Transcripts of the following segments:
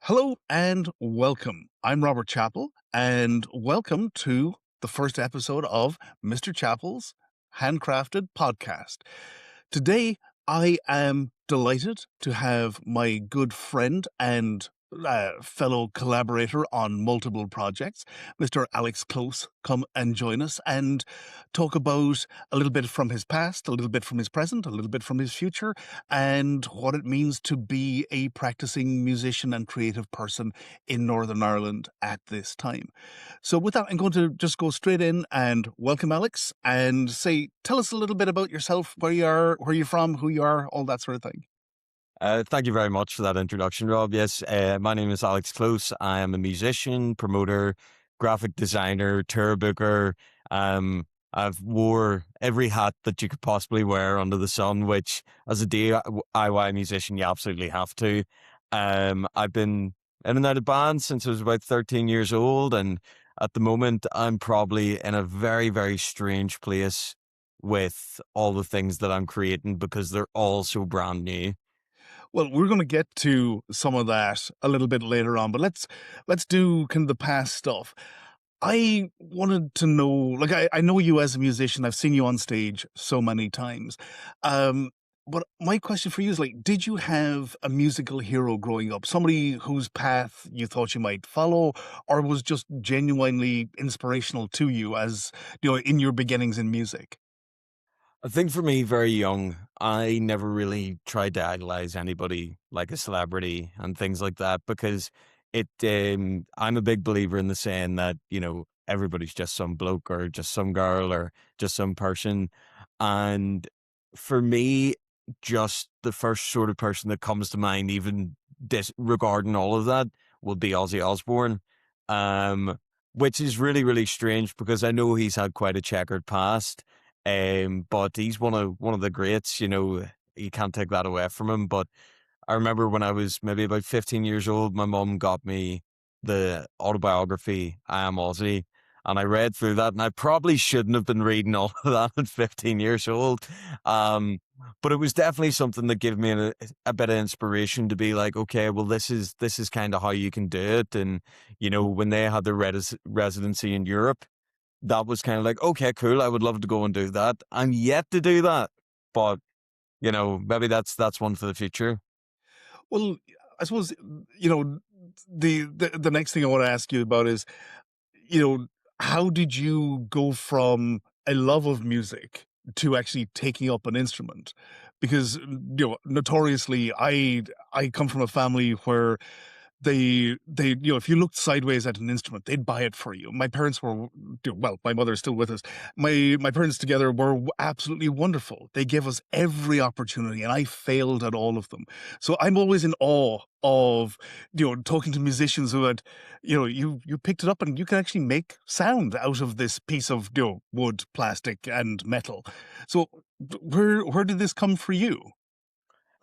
Hello and welcome. I'm Robert Chapple, and welcome to the first episode of Mr. Chapple's Handcrafted podcast. Today, I am delighted to have my good friend and fellow collaborator on multiple projects, Mr. Alex Close, come and join us and talk about a little bit from his past, a little bit from his present, a little bit from his future, and what it means to be a practicing musician and creative person in Northern Ireland at this time. So with that, I'm going to just go straight in and welcome Alex and say, tell us a little bit about yourself, where you are, where you're from, who you are, all that sort of thing. Thank you very much for that introduction, Rob. Yes, my name is Alex Close. I am a musician, promoter, graphic designer, tour booker. Um, I've wore every hat that you could possibly wear under the sun, which as a DIY musician, you absolutely have to. I've been in and out of bands since I was about 13 years old. And at the moment, I'm probably in a very, very strange place with all the things that I'm creating because they're all so brand new. Well, we're going to get to some of that a little bit later on, but let's do kind of the past stuff. I wanted to know, like, I know you as a musician. I've seen you on stage so many times. Um, but my question for you is, like, did you have a musical hero growing up? Somebody whose path you thought you might follow, or was just genuinely inspirational to you as, in your beginnings in music? I think for me, very young, I never really tried to idolize anybody like a celebrity and things like that because I'm a big believer in the saying that, everybody's just some bloke or just some girl or just some person. And for me, just the first sort of person that comes to mind, even disregarding all of that, would be Ozzy Osbourne. Um, which is really, really strange because I know he's had quite a checkered past, but he's one of the greats, you can't take that away from him. But I remember when I was maybe about 15 years old, my mum got me the autobiography, I Am Ozzy, and I read through that, and I probably shouldn't have been reading all of that at 15 years old. Um, but it was definitely something that gave me a bit of inspiration to be like, okay, well, this is kind of how you can do it. And, when they had their residency in Europe, that was kind of like, okay, cool. I would love to go and do that. I'm yet to do that, but maybe that's one for the future. Well, I suppose, the next thing I want to ask you about is, you know, how did you go from a love of music to actually taking up an instrument? Because, notoriously, I come from a family where they if you looked sideways at an instrument, they'd buy it for you. My parents were, well, my mother's still with us. My parents together were absolutely wonderful. They gave us every opportunity, and I failed at all of them. So I'm always in awe of, talking to musicians who had, you picked it up and you can actually make sound out of this piece of, wood, plastic, and metal. So where did this come for you?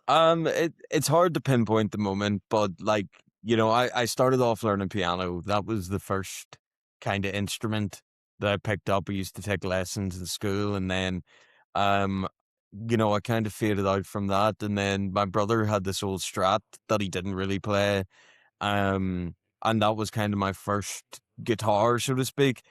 It's hard to pinpoint the moment, but like, I started off learning piano. That was the first kind of instrument that I picked up. I used to take lessons in school, and then, um, I kind of faded out from that. And then my brother had this old Strat that he didn't really play. Um, and that was kind of my first guitar, so to speak.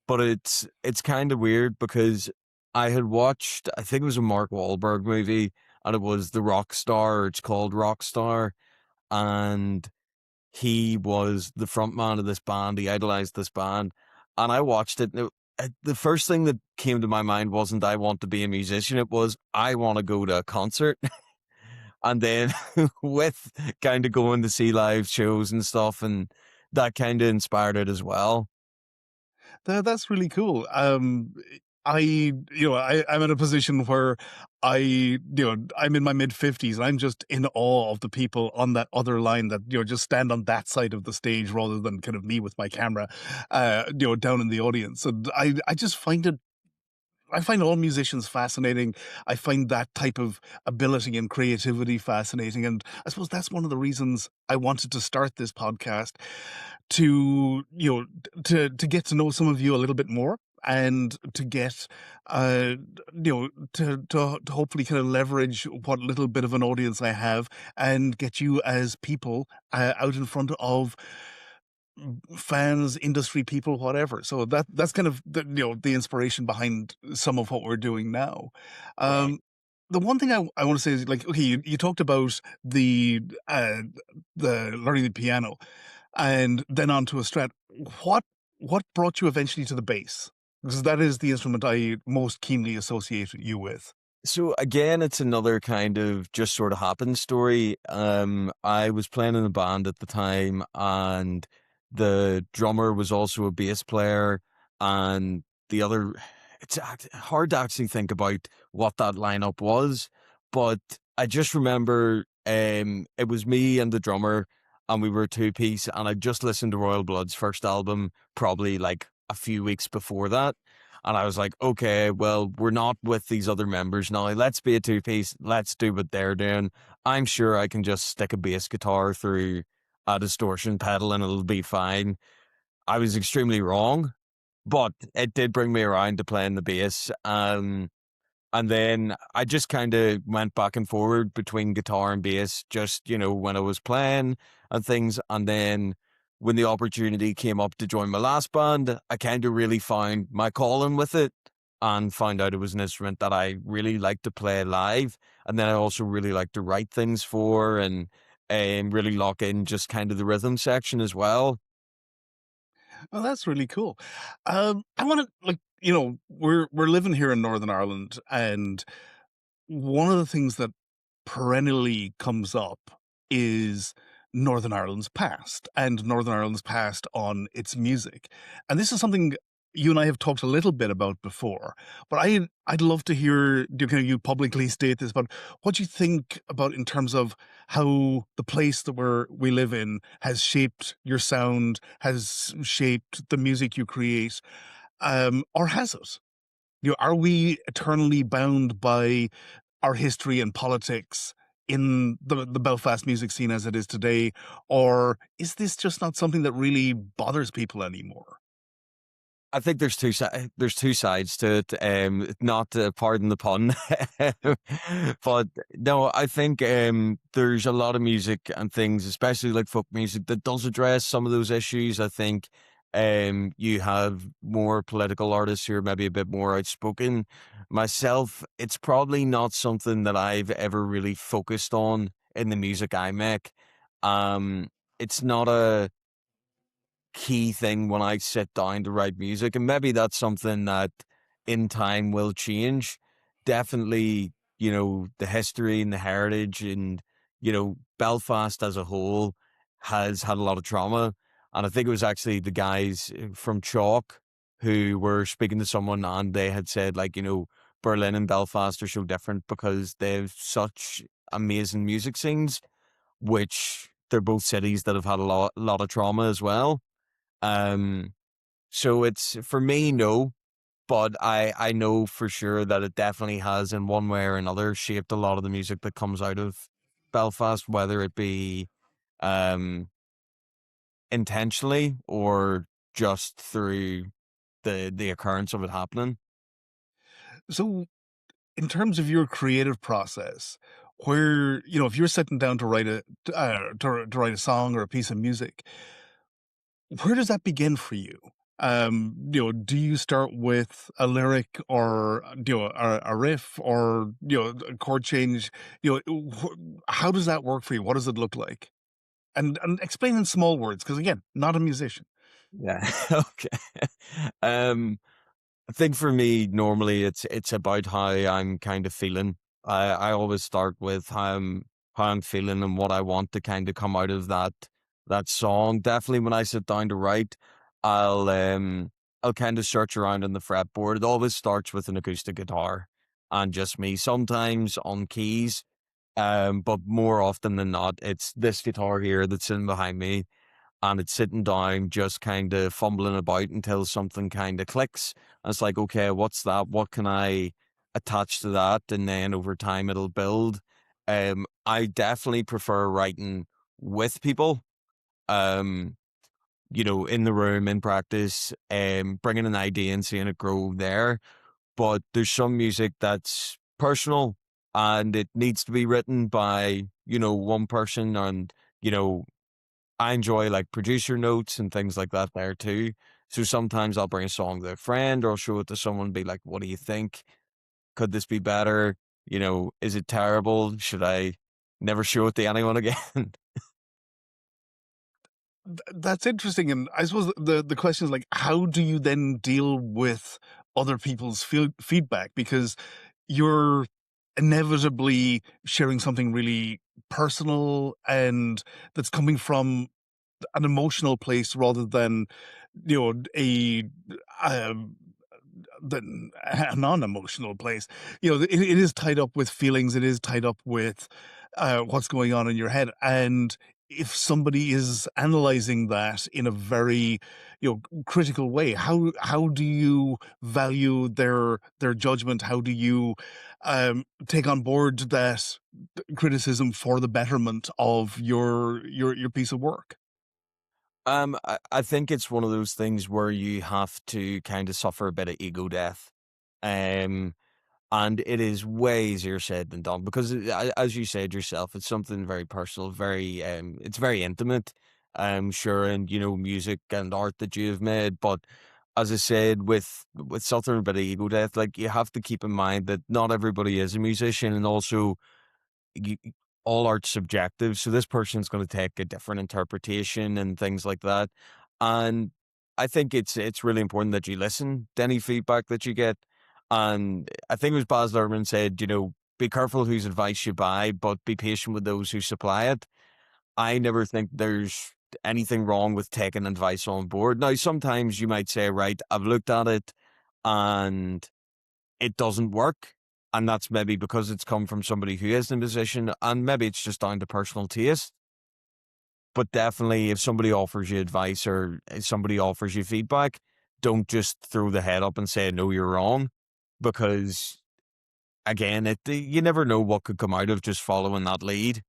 But it's kind of weird because I had watched, I think it was a Mark Wahlberg movie, and it was the rock star. It's called Rockstar, and he was the front man of this band. He idolized this band, and I watched it. And the first thing that came to my mind wasn't I want to be a musician. It was I want to go to a concert. And then with kind of going to see live shows and stuff, and that kind of inspired it as well. That's really cool. I'm in a position where I'm in my mid 50s and I'm just in awe of the people on that other line that, just stand on that side of the stage rather than kind of me with my camera, down in the audience. And I just I find all musicians fascinating. I find that type of ability and creativity fascinating. And I suppose that's one of the reasons I wanted to start this podcast to, to get to know some of you a little bit more. and to get, to hopefully kind of leverage what little bit of an audience I have and get you as people out in front of fans, industry people, whatever. So that's kind of the inspiration behind some of what we're doing now. Right. Um, the one thing I want to say is like, okay, you talked about uh, the learning the piano and then onto a Strat. What what brought you eventually to the bass? Because that is the instrument I most keenly associate you with. So again, it's another kind of just sort of happened story. I was playing in a band at the time, and the drummer was also a bass player, and the other. Hard to actually think about what that lineup was, but I just remember it was me and the drummer, and we were a two piece, and I just listened to Royal Blood's first album probably like a few weeks before that. And I was like, okay, well, we're not with these other members now. Let's be a two piece. Let's do what they're doing. I'm sure I can just stick a bass guitar through a distortion pedal and it'll be fine. I was extremely wrong, but it did bring me around to playing the bass. And then I just kind of went back and forward between guitar and bass, just, when I was playing and things. And then when the opportunity came up to join my last band, I kind of really found my calling with it and found out it was an instrument that I really like to play live. And then I also really like to write things for and really lock in just kind of the rhythm section as well. Oh, that's really cool. I want to like we're living here in Northern Ireland, and one of the things that perennially comes up is Northern Ireland's past and Northern Ireland's past on its music. And this is something you and I have talked a little bit about before, but I'd love to hear you publicly state this about what you think about in terms of how the place that we live in has shaped your sound, has shaped the music you create, or has it? Are we eternally bound by our history and politics in the Belfast music scene as it is today, or is this just not something that really bothers people anymore? I think there's two sides to it. Not to pardon the pun, but no, I think there's a lot of music and things, especially like folk music, that does address some of those issues. I think you have more political artists who are maybe a bit more outspoken. Myself, it's probably not something that I've ever really focused on in the music I make. It's not a key thing when I sit down to write music. And maybe that's something that in time will change. Definitely, the history and the heritage and, Belfast as a whole has had a lot of trauma. And I think it was actually the guys from Chalk who were speaking to someone and they had said, like, Berlin and Belfast are so different because they have such amazing music scenes, which they're both cities that have had a lot of trauma as well. um, so it's for me, no, but I know for sure that it definitely has in one way or another shaped a lot of the music that comes out of Belfast, whether it be um intentionally or just through the occurrence of it happening. So, in terms of your creative process, where if you're sitting down to write to write a song or a piece of music, where does that begin for you? Do you start with a lyric or a riff or a chord change? How does that work for you? What does it look like? And explain in small words, because again, not a musician. Yeah. Okay. Um, I think for me, normally it's about how I'm kind of feeling. I always start with how I'm feeling and what I want to kind of come out of that song. Definitely when I sit down to write, I'll um I'll kind of search around on the fretboard. It always starts with an acoustic guitar and just me. Sometimes on keys, but more often than not, it's this guitar here that's sitting behind me and it's sitting down, just kind of fumbling about until something kind of clicks. And it's like, okay, what's that? What can I attach to that? And then over time, it'll build. I definitely prefer writing with people. Um, in the room, in practice, bringing an idea and seeing it grow there. But there's some music that's personal and it needs to be written by, one person. And, you know, I enjoy like producer notes and things like that there too. So sometimes I'll bring a song to a friend or show it to someone, be like, what do you think? Could this be better? Is it terrible? Should I never show it to anyone again? That's interesting, and I suppose the question is, like, how do you then deal with other people's feedback? Because you're inevitably sharing something really personal and that's coming from an emotional place rather than, um than a non-emotional place. It is tied up with feelings. It is tied up with what's going on in your head. And if somebody is analyzing that in a very, critical way, how do you value their judgment? How do you take on board that criticism for the betterment of your piece of work? I think it's one of those things where you have to kind of suffer a bit of ego death. Um, and it is way easier said than done because, as you said yourself, it's something very personal, it's very intimate. Sure, and music and art that you have made, but as I said, with suffering a bit of ego death, like you have to keep in mind that not everybody is a musician, and also you, all art's subjective. So this person's going to take a different interpretation and things like that. And I think it's really important that you listen to any feedback that you get. And I think it was Baz Luhrmann said, be careful whose advice you buy, but be patient with those who supply it. I never think there's anything wrong with taking advice on board. Now, sometimes you might say, right, I've looked at it and it doesn't work. And that's maybe because it's come from somebody who is in a position, and maybe it's just down to personal taste. But definitely, if somebody offers you advice or if somebody offers you feedback, don't just throw the head up and say, no, you're wrong. Because again, you never know what could come out of just following that lead.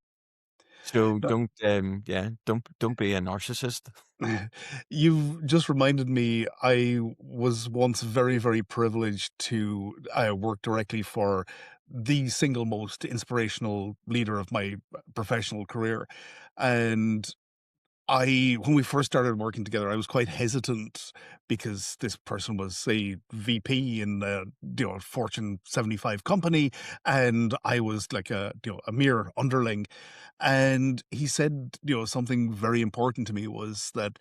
So don't be a narcissist. You've just reminded me, I was once very, very privileged to work directly for the single most inspirational leader of my professional career. And when we first started working together, I was quite hesitant because this person was a VP in a Fortune 75 company, and I was like a mere underling. And he said, something very important to me was that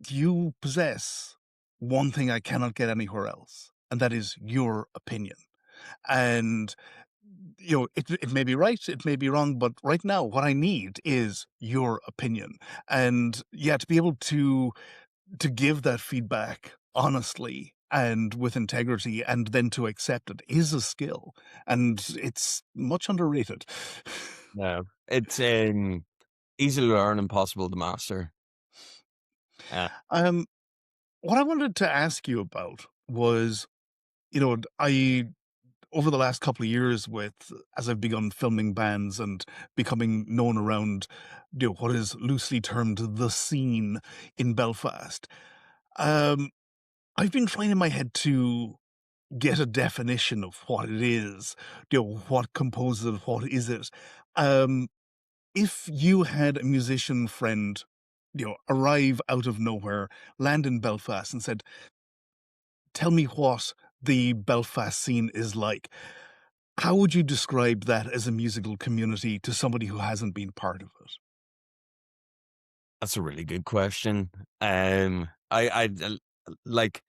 you possess one thing I cannot get anywhere else, and that is your opinion. And it may be right, it may be wrong, but right now, what I need is your opinion. And yeah, to be able to give that feedback honestly and with integrity, and then to accept it, is a skill, and it's much underrated. No, it's easy to learn, impossible to master. um, what I wanted to ask you about was, I over the last couple of years, with as I've begun filming bands and becoming known around, what is loosely termed the scene in Belfast, um, I've been trying in my head to get a definition of what it is, what composes it, what is it. Um, if you had a musician friend, arrive out of nowhere, land in Belfast, and said, "Tell me what the Belfast scene is like." How would you describe that as a musical community to somebody who hasn't been part of it? That's a really good question. Like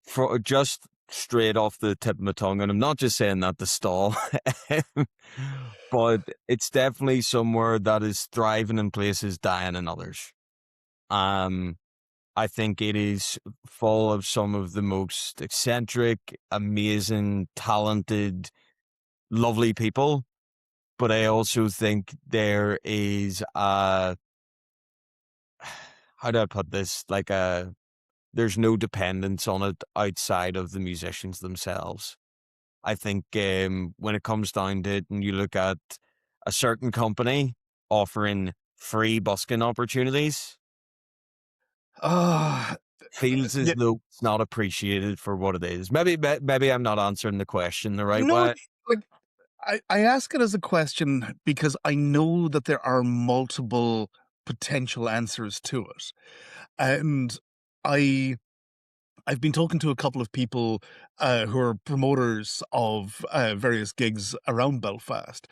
for just straight off the tip of my tongue, and I'm not just saying that to stall, but it's definitely somewhere that is thriving in places, dying in others. Um, I think it is full of some of the most eccentric, amazing, talented, lovely people. But I also think there is how do I put this? There's no dependence on it outside of the musicians themselves. I think when it comes down to it, and you look at a certain company offering free busking opportunities, Ah, Feels as yeah, though it's not appreciated for what it is. Maybe I'm not answering the question the right no, way. like, I ask it as a question because I know that there are multiple potential answers to it, and I I've been talking to a couple of people who are promoters of various gigs around Belfast,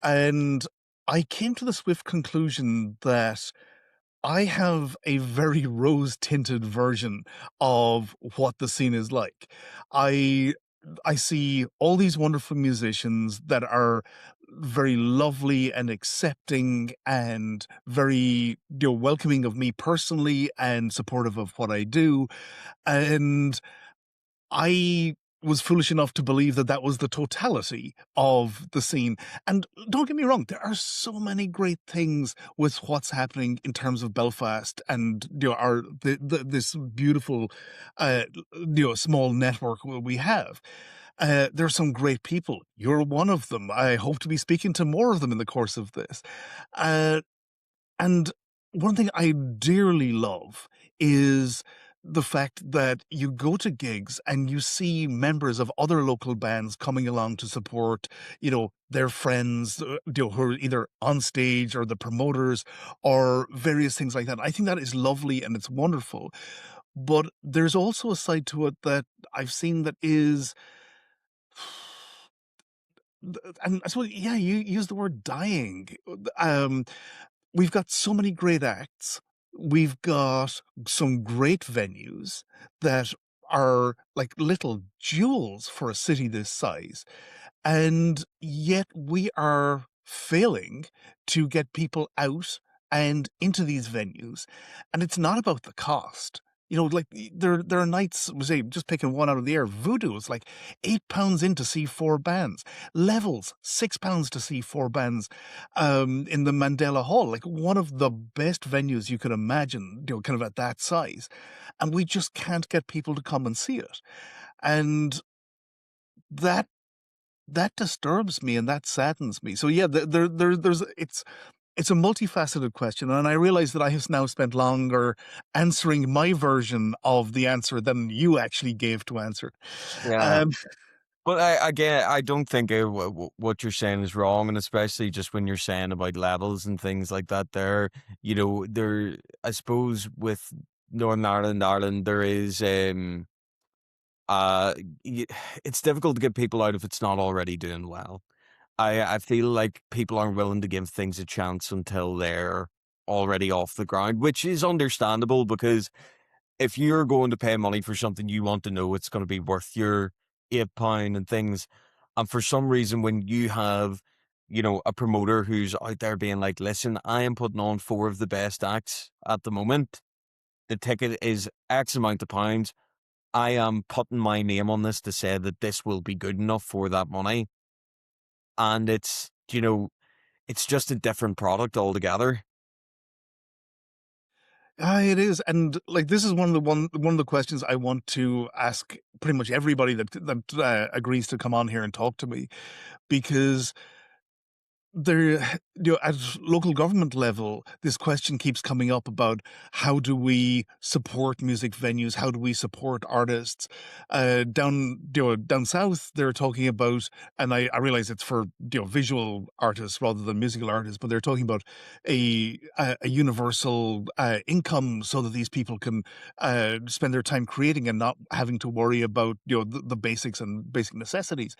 and I came to the swift conclusion that I have a very rose-tinted version of what the scene is like. I I see all these wonderful musicians that are very lovely and accepting and very, welcoming of me personally and supportive of what I do, and I was foolish enough to believe that that was the totality of the scene. And don't get me wrong, there are so many great things with what's happening in terms of Belfast and our this beautiful small network we have. There are some great people. You're one of them. I hope to be speaking to more of them in the course of this. Uh, and one thing I dearly love is the fact that you go to gigs and you see members of other local bands coming along to support, their friends, who are either on stage or the promoters or various things like that. I think that is lovely and it's wonderful. But there's also a side to it that I've seen that is, and I suppose, yeah, you use the word dying. Um, We've got so many great acts. We've got some great venues that are like little jewels for a city this size. And yet we are failing to get people out and into these venues. And it's not about the cost. Like there are nights, say, just picking one out of the air. Voodoo is like £8 in to see four bands. Levels, £6 to see four bands in the Mandela Hall, like one of the best venues you could imagine, kind of at that size. And we just can't get people to come and see it. And that that disturbs me and that saddens me. So yeah, there's it's a multifaceted question, and I realize that I have now spent longer answering my version of the answer than you actually gave to answer. Yeah. Um, But I don't think what you're saying is wrong, and especially just when you're saying about levels and things like that. I suppose with Northern Ireland, there is uh, y- it's difficult to get people out if it's not already doing well. I feel like people aren't willing to give things a chance until they're already off the ground, which is understandable because if you're going to pay money for something, you want to know it's going to be worth your £8 and things. And for some reason, when you have, a promoter who's out there being like, listen, I am putting on four of the best acts at the moment. The ticket is X amount of pounds. I am putting my name on this to say that this will be good enough for that money. And it's just a different product altogether. it is, and like this is one of the questions I want to ask pretty much everybody that agrees to come on here and talk to me, because there, at local government level, this question keeps coming up about how do we support music venues? How do we support artists? Down south, they're talking about, and I realize it's for visual artists rather than musical artists, but they're talking about a universal income so that these people can spend their time creating and not having to worry about the basics and basic necessities.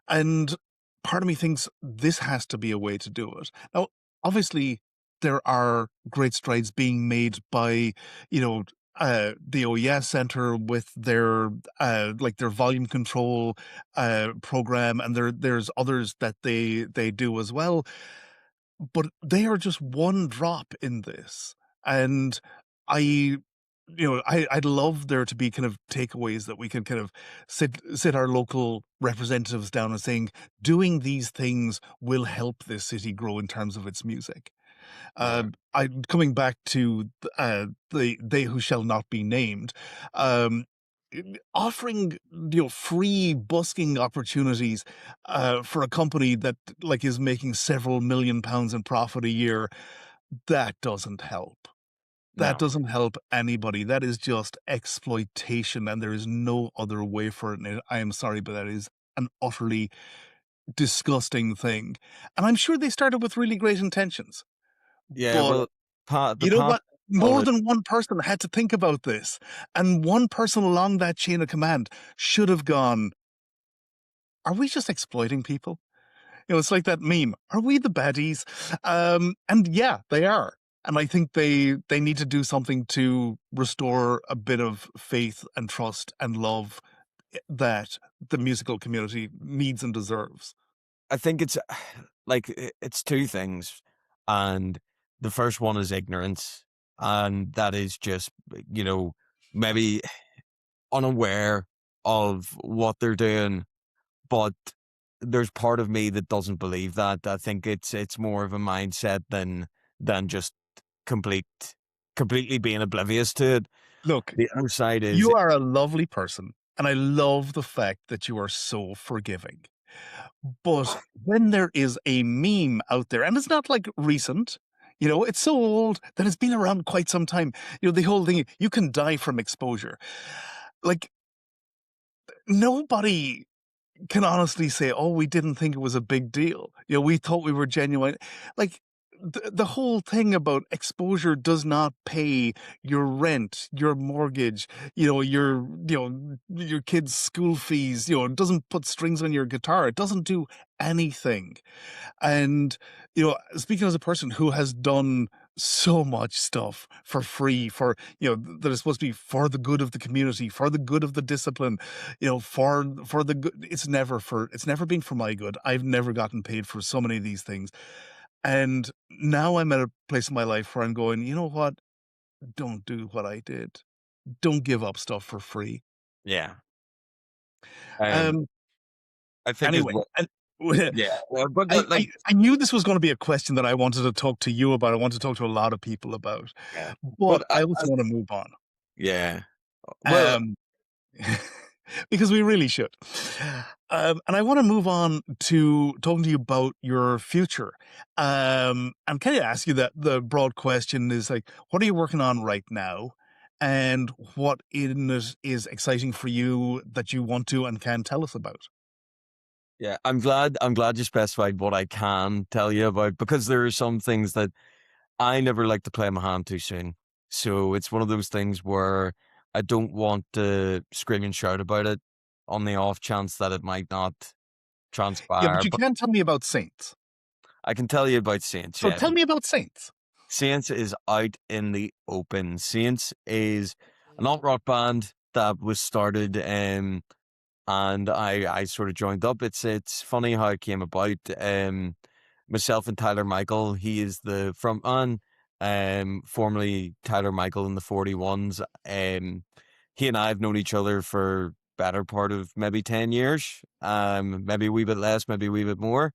And part of me thinks this has to be a way to do it. Now, obviously, there are great strides being made by, the OES Center with their their volume control program, and there's others that they do as well. But they are just one drop in this, and I I'd love there to be kind of takeaways that we can kind of sit our local representatives down and saying, doing these things will help this city grow in terms of its music. Yeah. I coming back to the they who shall not be named, um, offering free busking opportunities for a company that like is making several £1 million in profit a year, that doesn't help. that No. doesn't help anybody. That is just exploitation, and there is no other way for it. And I am sorry, but that is an utterly disgusting thing. And I'm sure they started with really great intentions. Yeah, But well, you the know part what? More than one person had to think about this. And one person along that chain of command should have gone, are we just exploiting people? It's like that meme. Are we the baddies? And yeah, they are. And I think they need to do something to restore a bit of faith and trust and love that the musical community needs and deserves. I think it's like it's two things, and the first one is ignorance, and that is just maybe unaware of what they're doing. But there's part of me that doesn't believe that. I think it's more of a mindset than just complete completely being oblivious to it. Look, The other side is you are a lovely person, and I love the fact that you are so forgiving. But when there is a meme out there, and it's not like recent, it's so old that it's been around quite some time. The whole thing, you can die from exposure. Like, nobody can honestly say, "Oh, we didn't think it was a big deal. We thought we were genuine." Like the whole thing about exposure does not pay your rent, your mortgage, your kids' school fees. It doesn't put strings on your guitar. It doesn't do anything. And, speaking as a person who has done so much stuff for free that is supposed to be for the good of the community, for the good of the discipline, for the good, it's never been for my good. I've never gotten paid for so many of these things. And now I'm at a place in my life where I'm going, you know what? Don't do what I did. Don't give up stuff for free. yeah. Um, Um, I think as anyway, well. and Yeah, but I, like I, I knew this was going to be a question that I wanted to talk to you about. I want to talk to a lot of people about, yeah, but but I also want to move on. yeah. Well, Um, because we really should. And I want to move on to talking to you about your future. And kind of ask you that the broad question is like, what are you working on right now? And what in it is exciting for you that you want to and can tell us about? yeah, I'm glad you specified what I can tell you about, because there are some things that I never like to play my hand too soon. So it's one of those things where I don't want to scream and shout about it on the off chance that it might not Yeah, but transpire. you But can't tell me about Saints. I can tell you about Saints. So Yeah, tell me about Saints. Saints is out in the open. Saints is an alt rock band that was started and I sort of joined up. It's funny how it came about. Myself and Tyler Michael, he is the frontman, formerly Tyler Michael in the 41s. He and I have known each other for better part of maybe 10 years, maybe a wee bit less, maybe a wee bit more.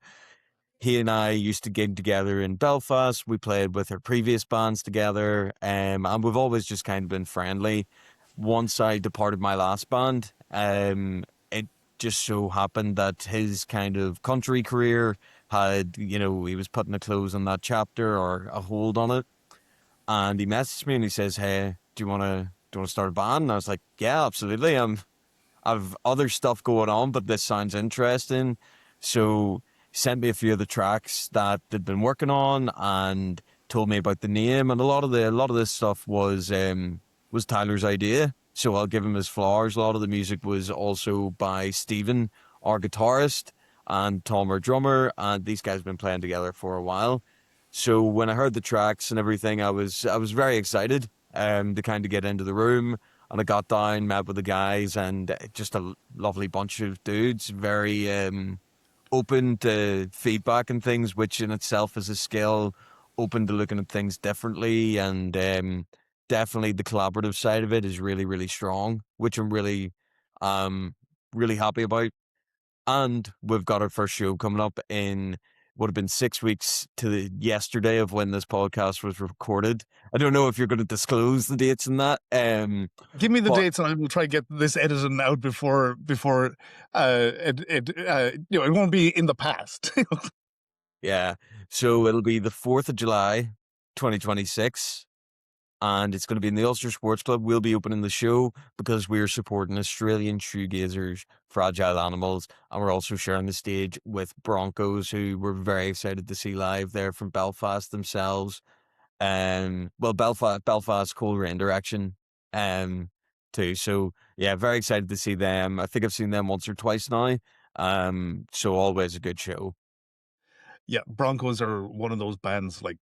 He and I used to gig together in Belfast. We played with our previous bands together, and we've always just kind of been friendly. Once I departed my last band, it just so happened that his kind of country career had, he was putting a close on that chapter or a hold on it. And he messaged me and he says, "Hey, do you want to start a band?" And I was like, "Yeah, absolutely. I've other stuff going on, but this sounds interesting." So he sent me a few of the tracks that they'd been working on and told me about the name. And a lot of this stuff was Tyler's idea. So I'll give him his flowers. A lot of the music was also by Steven, our guitarist, and Tom, our drummer. And these guys have been playing together for a while. So when I heard the tracks and everything, I was very excited to kind of get into the room, and I got down, met with the guys, and just a lovely bunch of dudes, very open to feedback and things, which in itself is a skill, open to looking at things differently, and definitely the collaborative side of it is really, really strong, which I'm really happy about. And we've got our first show coming up in would have been 6 weeks to the yesterday of when this podcast was recorded. I don't know if you're going to disclose the dates and that. Give me the But dates, and I will try to get this edited out before it won't be in the past. yeah, so it'll be the 4th of July, 2026. and it's going to be in the Ulster Sports Club. We'll be opening the show because we're supporting Australian shoegazers, Fragile Animals, and we're also sharing the stage with Broncos, who we're very excited to see live there from Belfast themselves. Well, Belfast, Coleraine direction, too. So yeah, very excited to see them. I think I've seen them once or twice now. So always a good show. Yeah, Broncos are one of those bands, like,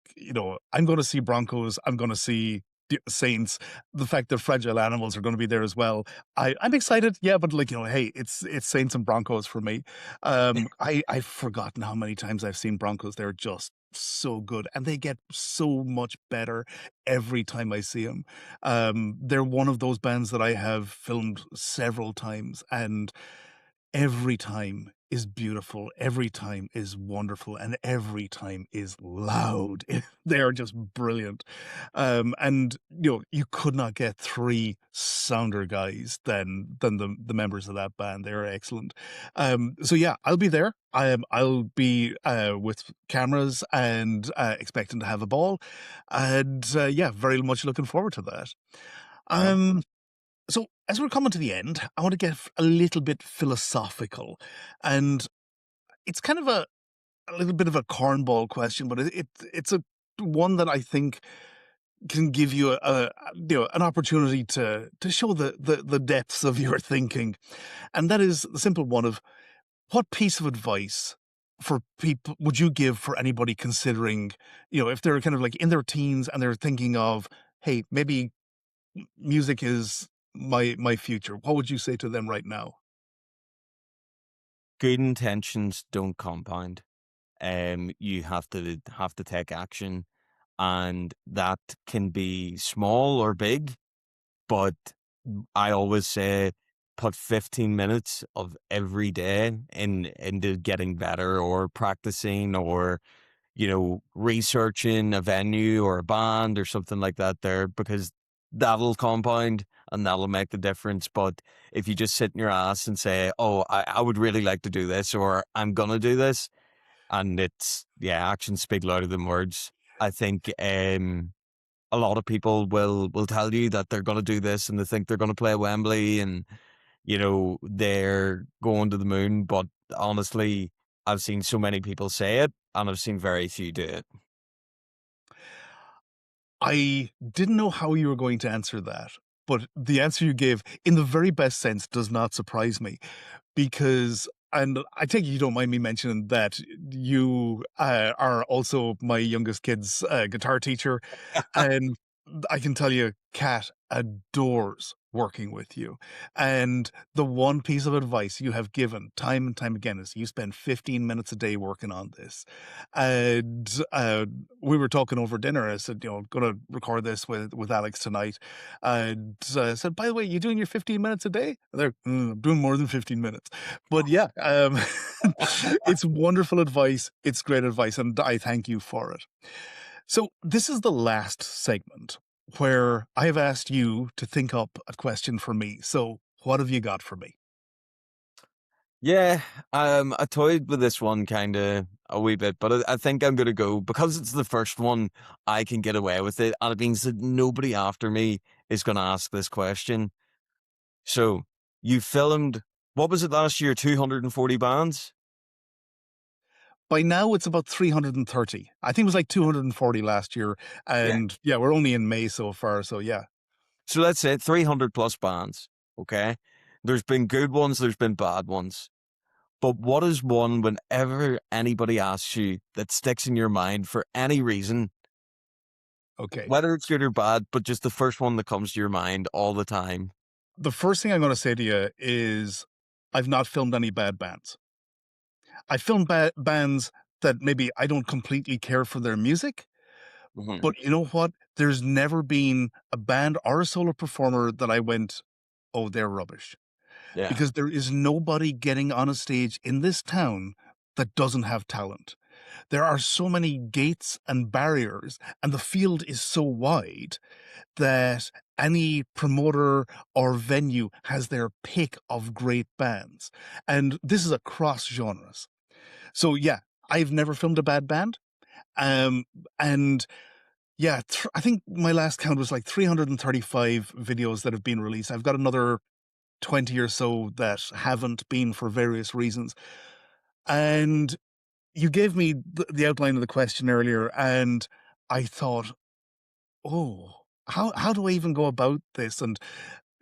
I'm gonna see Broncos, I'm gonna see the Saints. The fact that Fragile Animals are gonna be there as well, I'm excited, yeah, but, like, hey, it's Saints and Broncos for me. I've forgotten how many times I've seen Broncos. They're just so good, and they get so much better every time I see them. They're one of those bands that I have filmed several times, and every time is beautiful, every time is wonderful, and every time is loud. They are just brilliant. And you could not get three sounder guys than the members of that band. They're excellent. So yeah, I'll be there. I'll be with cameras and expecting to have a ball. And yeah, very much looking forward to that. Yeah. So, as we're coming to the end, I want to get a little bit philosophical, and it's kind of a little bit of a cornball question, but it's a one that I think can give you an opportunity to show the depths of your thinking, and that is the simple one of what piece of advice for people would you give for anybody considering, if they're kind of like in their teens and they're thinking of, hey, maybe music is my future. What would you say to them right now? Good intentions don't compound. You have to take action, and that can be small or big. But I always say put 15 minutes of every day into getting better or practicing or researching a venue or a band or something like that there, because that'll compound and that'll make the difference. But if you just sit in your ass and say, oh, I would really like to do this, or I'm gonna do this, and yeah, actions speak louder than words. I think a lot of people will tell you that they're gonna do this and they think they're gonna play Wembley and they're going to the moon, but honestly, I've seen so many people say it and I've seen very few do it. I didn't know how you were going to answer that, but the answer you gave, in the very best sense, does not surprise me because, and I take it you don't mind me mentioning that you are also my youngest kid's guitar teacher, and I can tell you, Kat adores working with you. And the one piece of advice you have given time and time again is you spend 15 minutes a day working on this. And we were talking over dinner. I said, going to record this with Alex tonight. And I said, by the way, you doing your 15 minutes a day? And they're, I'm doing more than 15 minutes. But yeah, it's wonderful advice. It's great advice. And I thank you for it. So, this is the last segment where I have asked you to think up a question for me. So, what have you got for me? Yeah, I toyed with this one kind of a wee bit, but I think I'm gonna go because it's the first one. I can get away with it, and it means that nobody after me is gonna ask this question. So, you filmed what was it last year? 240 bands. By now, it's about 330. I think it was like 240 last year. Yeah. And yeah, we're only in May so far. So, yeah. So let's say 300 plus bands. Okay, there's been good ones, there's been bad ones. But what is one whenever anybody asks you that sticks in your mind for any reason, Okay. whether it's good or bad, but just the first one that comes to your mind all the time? The first thing I'm going to say to you is I've not filmed any bad bands. I filmed bands that maybe I don't completely care for their music. Mhm. But you know what? There's never been a band or a solo performer that I went, "Oh, they're rubbish." Yeah. Because there is nobody getting on a stage in this town that doesn't have talent. There are so many gates and barriers, and the field is so wide that any promoter or venue has their pick of great bands. And this is across genres. So yeah, I've never filmed a bad band. Um, and Yeah, I think my last count was like 335 videos that have been released. I've got another 20 or so that haven't been for various reasons. And you gave me the outline of the question earlier, and I thought, oh, how do I even go about this? And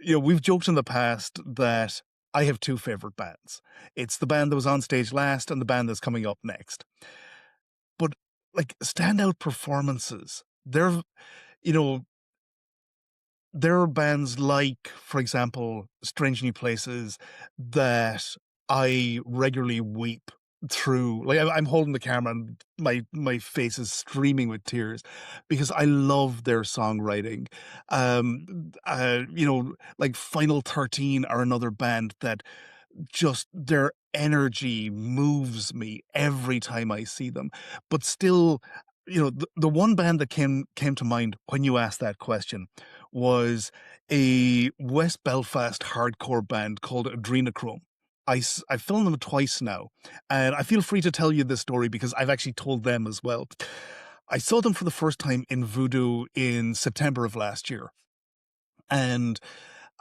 we've joked in the past that I have two favorite bands. It's the band that was on stage last and the band that's coming up next. But like standout performances, you know, there are bands like, for example, Strange New Places that I regularly weep through. Like I'm holding the camera and my face is streaming with tears because I love their songwriting. Like Final 13 are another band that just their energy moves me every time I see them. But still, the one band that came to mind when you asked that question was a West Belfast hardcore band called Adrenochrome. I filmed them twice now, and I feel free to tell you this story because I've actually told them as well. I saw them for the first time in Voodoo in September of last year, and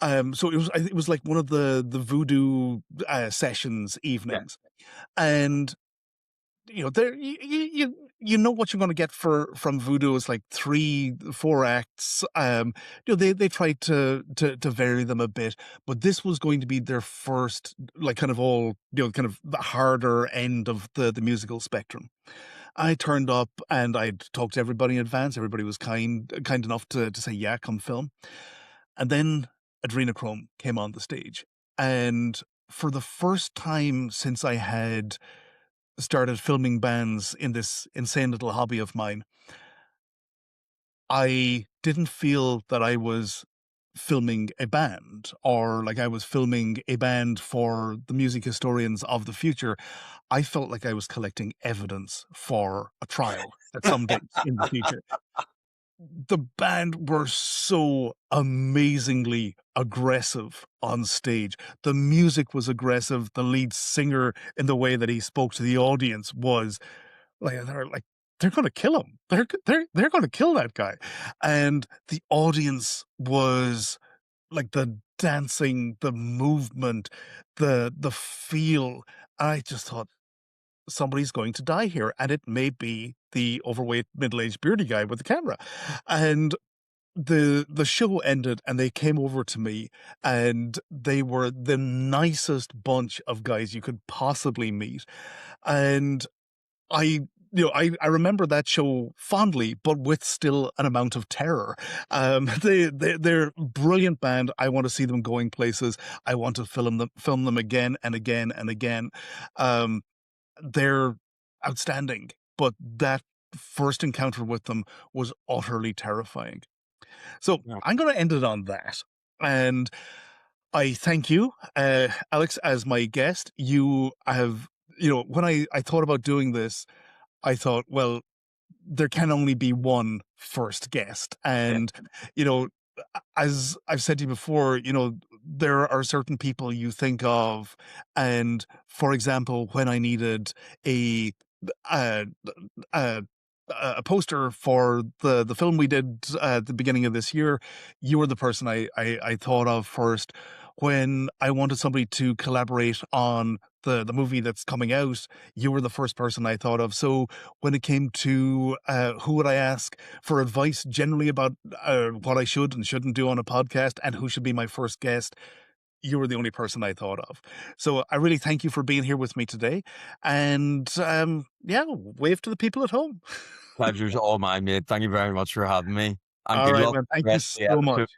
so it was like one of the Voodoo sessions Yeah. evenings, and there you know what you're going to get from Voodoo is like 3 4 acts. They tried to vary them a bit, but this was going to be their first, like, kind of all, kind of the harder end of the musical spectrum. I turned up and I'd talked to everybody in advance. Everybody was kind enough to say, yeah, come film. And then Adrenochrome came on the stage, and for the first time since I had started filming bands in this insane little hobby of mine, I didn't feel that I was filming a band or like I was filming a band for the music historians of the future. I felt like I was collecting evidence for a trial at some date in the future. The band were so amazingly aggressive on stage. The music was aggressive. The lead singer, in the way that he spoke to the audience, was they're gonna kill him. They're gonna kill that guy. And the audience was like the dancing, the movement, the feel. I just thought somebody's going to die here, and it may be the overweight, middle-aged, beardy guy with the camera. And the show ended and they came over to me and they were the nicest bunch of guys you could possibly meet. And I remember that show fondly, but with still an amount of terror. They're a brilliant band. I want to see them going places. I want to film them again and again and again. Um, they're outstanding, but that first encounter with them was utterly terrifying. So Yeah. I'm going to end it on that. And I thank you, Alex, as my guest. You have, when I thought about doing this, I thought, well, there can only be one first guest. Yeah. And, you know, as I've said to you before, there are certain people you think of. And for example, when I needed a, uh, uh, a poster for the film we did at the beginning of this year, you were the person I thought of first. When I wanted somebody to collaborate on the movie that's coming out, you were the first person I thought of. So when it came to who would I ask for advice generally about what I should and shouldn't do on a podcast and who should be my first guest, you were the only person I thought of. So I really thank you for being here with me today. And yeah, wave to the people at home. Pleasure's all mine, mate. Thank you very much for having me. And All good right, luck man. with Thank the you rest of the so much. episode.